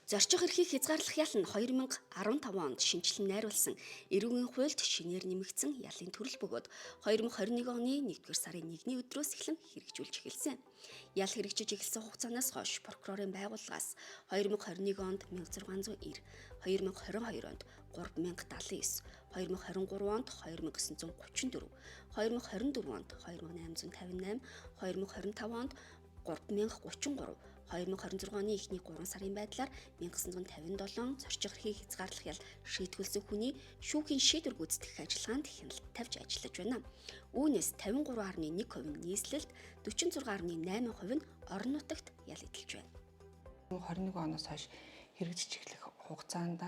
Зорчих эрхийг хязгаарлах ял нь 2015 онд шинжилэн найруулсан эрүүгийн хуульд шинээр нэмэгдсэн ялын төрөл бөгөөд 2021 оны 1-р сарын 1-ний өдрөөс эхлэн хэрэгжүүлж эхэлсэн. Ял хэрэгжиж эхэлсэн хугацаанаас хойш прокурорын байгууллагаас 2021 онд 1690, 2022 онд 3079, 2023 онд 2934, 2024 онд 2858, 2025 онд 3033, 2026 оны эхний 3 сарын байдлаар 1957 зорчих эрхийг хязгаарлах ял шийтгүүлсэн хүний шүүхийн шийдвэр гүйцэтгэх ажиллагаанд хяналт тавьж ажиллаж байна. Үүнээс 53.1% нийслэлд 46.8% нь орон нутагт ял эдэлж байна. 21 оноос хойш хэрэгжиж эхлэх хугацаанд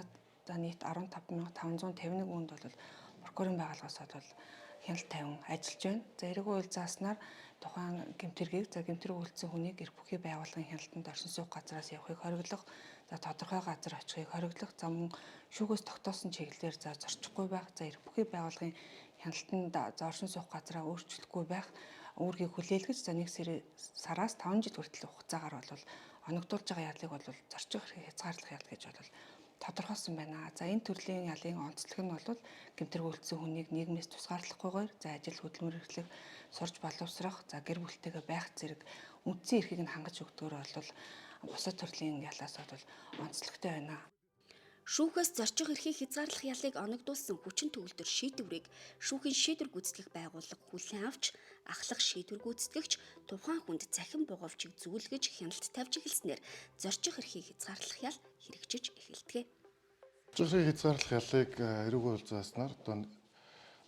нийт 15,551 хүнд бол прокурорын байгууллагаас бол хяналт тавин ажиллаж байна. За эрэгүү үйл зааснаар тухайн гэмтэргийг гэмтэрэг үйлдсэн хүнийг гэр бүлийн байгууллагын хяналтанд оршин суух газраас явахыг хориглох, тодорхой газар очихыг хориглох, мөн шүүгээс тогтоосон чиглэлээр зорчихгүй байх, эрх бүхий байгууллагын хяналтанд оршин суух газараа өөрчлөхгүй байх үүргийг хүлээлгэж 1 сараас 5 жил хүртэл хугацаагаар бол оногдуулж байгаа ялыг бол зорчих эрхийг хязгаарлах ял гэж бол тодорхойлсон байна. За энэ төрлийн ялын онцлог нь бол гэмтэрэг үйлдсэн хүнийг нийгмээс тусгаарлахгүйгээр ажил хөдөлмөр эрхлэх, сурч боловсрох, гэр бүлтэйгээ байх зэрэг үндсэн эрхийг нь хангаж өгдөгөр бол бусад төрлийн ялаас бол онцлогтой байна. Шүүхээс зорчих эрхийг хязгаарлах ялыг оногдуулсан хүчин төгөлдөр шийдвэрийг шүүхийн шийдвэр гүйцэтгэх байгууллага хүлээн авч ахлах шийдвэр гүйцэтгэгч тухайн хүнд цахим бугуувчийг зүүлгэж хяналт тавьж эхэлснээр зорчих эрхийг хязгаарлах ял хэрэгжиж эхэлдэг. Зорчих эрхийг хязгаарлах ялыг эрүүгийн үйл зааснаар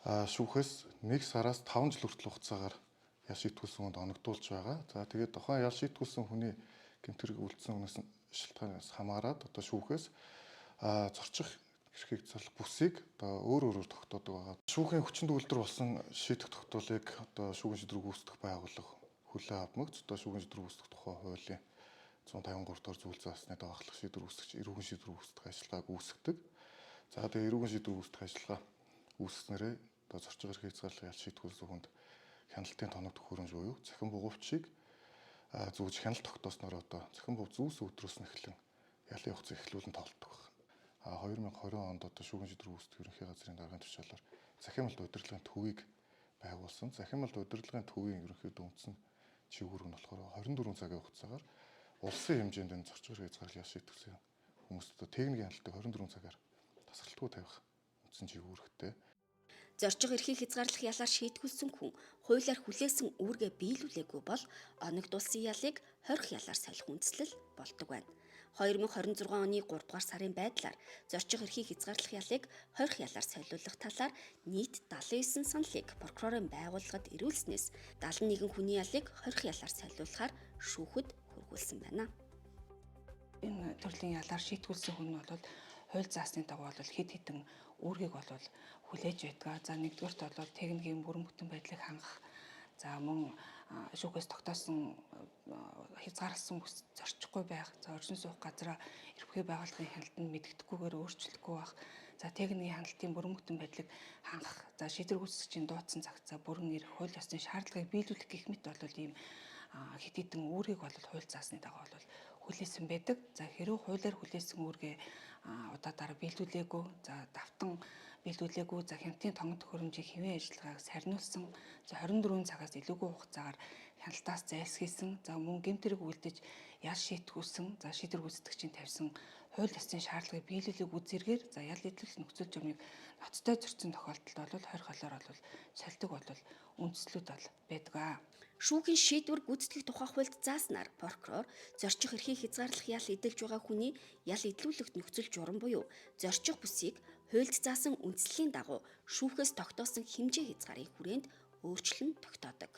шүүхээс 1 сараас 5 жил хүртэл хугацаагаар ял шийтгүүлсэн хүнд оногдуулж байгаа. За тэгээд тухайн ял шийтгүүлсэн хүний гэмтэрэг үйлдсэн хүнээс шалтгаанаас хамаарат шүүхээс зорчих эрхийг хязгаарлах бүсийг өөр тогтоодог байгаа. Шүүхийн хүчин төгөлдөр болсон шийдэх тогтоолыг шүүхийн шийдвэр гүйцэтгэх байгууллага хүлээн авмагц шүүхийн шийдвэр гүйцэтгэх тухай хуулийн 153 дугаар зүйл заасныг дагаахлах шийдвэр гүйцэтгэгч эрүүгийн шийдвэр гүйцэтгэх ажиллагааг үүсгэдэг. За тэгээ эрүүгийн шийдвэр гүйцэтгэх ажиллагаа үүсгэснээрээ зорчих эрхийг хязгаарлах ял шийтгүүлсэн хүнд хяналтын тоног төхөөрөмж буюу цахим бугуувчийг зүүж хяналт тогтоосноор цахим буг зүүс өдрөөс нь эхлэн ялын хугацаа эхлүүлэн тоглодог. 2020 онд шүүхийн шийдвэр гүйцэтгэх ерөнхий газрын даргын тушаалаар захималт удирдлагын төвийг байгуулсан. Захималт удирдлагын төвийн ерөнхийдөө үндсэн чиглэл нь болохоор 24 цагийн хугацаагаар улсын хэмжээнд зорчих эрхийг хязгаарлах ял шийтгүүлсэн хүмүүстээ техникийн хяналтыг 24 цагаар тасралтгүй тавих үндсэн чиглэлтэй. Зорчих эрхийг хязгаарлах ялаар шийтгүүлсэн хүн хуулиар хүлээсэн үүргээ биелүүлээгүй бол оногдуулсан ялыг хорих ялаар солих үндслэл болдог байна. 2026 оны 3 дугаар сарын байдлаар зорчих эрхийг хязгаарлах ялыг хорих ялаар солиулах талаар нийт 79 саналыг прокурорын байгууллагад ирүүлснээс 71 хүний ялыг хорих ялаар солиулахаар шүүхэд хөрвүүлсэн байна. Энэ төрлийн ялаар шийтгүүлсэн хүн бол хууль заасны дагуу хэд хэдэн үүргийг бол хүлээж байдаг. За нэгдүгээрт бол техникийн бүрэн бүтэн байдлыг хангах. За мөн шүүхээс тогтоосон хязгаарласан бүс зорчихгүй байх. За оршин суух газараа эрх бүхий байгууллагын хяналтанд мэдэгдэхгүйгээр өөрчлөхгүй байх. За техникийн хяналтын бүрэн бүтэн байдлыг хангах. За шийдвэр гүйцэтгэгчийн дуудсан цагт бүрэн эрх хууль ёсны шаардлагыг биелүүлэх гэх мэт бол ийм хэд хэдэн үүргийг бол хууль заасны дагуу бол хүлээсэн байдаг. За хэрвээ хуулиар хүлээсэн үүргээ удаадараа биелүүлээгүй, давтан биелүүлээгүй, хяналтын тоног төхөөрөмжийн хэвийн ажиллагааг сарниулсан, 24 цагаас илүүгүй хугацаагаар хяналтаас зайлсхийсэн, мөн гэмтэрэг үлдэж ял шийтгүүлсэн, шийдвэр гүйцэтгэгчийн тавьсан хууль ёсны шаардлагыг биелүүлээгүй зэргээр ял эдлэх нөхцөл журмыг ноцтой зөрчсөн тохиолдолд бол хорих холоор бол сольдог бол үндслүүд бол байдаг. Шүүхийн шийдвэр гүйцэтгэх тухай хуульд зааснаар прокурор зорчих эрхийг хязгаарлах ял эдэлж байгаа хүний ял эдлүүлэх нөхцөл журам буюу зорчих бүсийг хуульд заасан үндслийн дагуу шүүхээс тогтоосон хэмжээ хязгаарын хүрээнд өөрчлөн тогтоодог.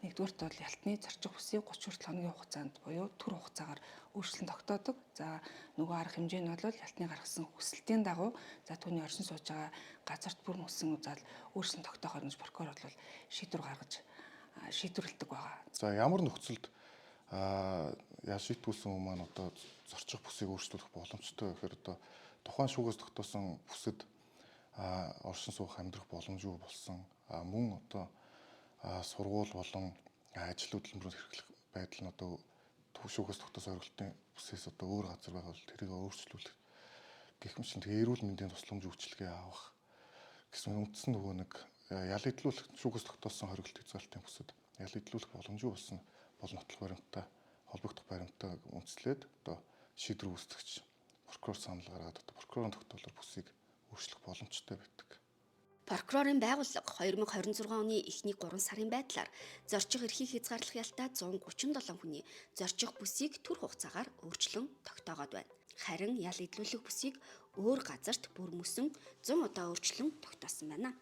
Нэгдүгээрт бол ялтны зорчих бүсийг 30 хүртэл хоногийн хугацаанд буюу төр хугацаагаар өөрчлөн тогтоодог. За нөгөө арга хэмжээ нь бол ялтны гаргасан хүсэлтийн дагуу түүний оршин сууж байгаа газарт бүрэн өссөн өөрчлөн тогтоохоор гэж прокурор бол шийдвэр гаргаж шийдвэрлэдэг байгаа. За ямар нөхцөлд ял шийтгүүлсэн хүмүүс маань зорчих бүсийг өөрчлөх боломжтой гэхээр тухайн шүүгээс тогтоосон бүсэд оршин суух амьдрах боломжгүй болсон. Мөн сургууль болон ажил хөдөлмөрөнд хэрэглэх байдал нь шүүхээс тогтоос оргилтын бүсээс одоо өөр газар байгаа бол тэрийг өөрчлүүлэх гэх мэт чинь тэгээ эрүүл мэндийн тусламж үйлчилгээ авах гэсэн үндсэн нөгөө нэг ял идлүүлэх шүүхээс тогтоосон хоригдолт хязгаарлалтын бүсэд ял идлүүлэх боломжгүй болсон бол нотлох баримттай холбогдох баримттай үндэслээд одоо шийдвэр үүсгэгч прокурор санал гаргаад одоо прокурорын тогтоолоор бүсийг өөрчлөх боломжтой байдаг. Прокурорын байгууллага 2026 оны эхний 3 сарын байдлаар зорчих эрхийг хязгаарлах ялтай 137 хүний зорчих бүсийг түр хугацаагаар өөрчлөн тогтоогоод байна. Харин ял идлүүлэх бүсийг өөр газарт бүр мөсөн 100 удаа өөрчлөн тогтоосон байна.